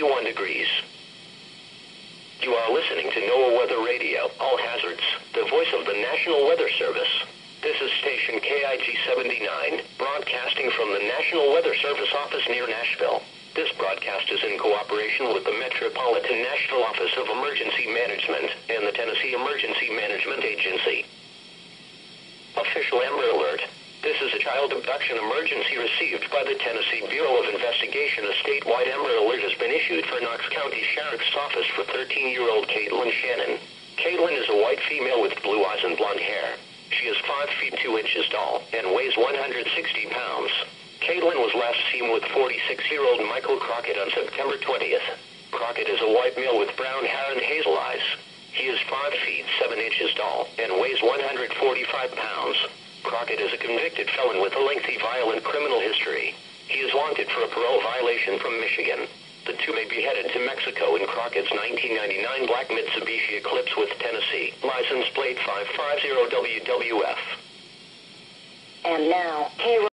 71 degrees. You are listening to NOAA Weather Radio, All Hazards, the voice of the National Weather Service. This is station KIG 79, broadcasting from the National Weather Service office near Nashville. This broadcast is in cooperation with the Metropolitan National Office of Emergency Management and the Tennessee Emergency Management Agency. Official Amber Alert. This is a child abduction emergency received by the Tennessee Bureau of Investigation. A statewide Amber Alert has been issued for Knox County Sheriff's Office for 13-year-old Caitlin Shannon. Caitlin is a white female with blue eyes and blonde hair. She is 5 feet 2 inches tall and weighs 160 pounds. Caitlin was last seen with 46-year-old Michael Crockett on September 20th. Crockett is a white male with brown hair and hazel eyes. He is 5 feet 7 inches tall and weighs 145 pounds. Crockett is a convicted felon with a lengthy violent criminal history. He is wanted for a parole violation from Michigan. The two may be headed to Mexico in Crockett's 1999 black Mitsubishi Eclipse with Tennessee license plate 550WWF. And now, K.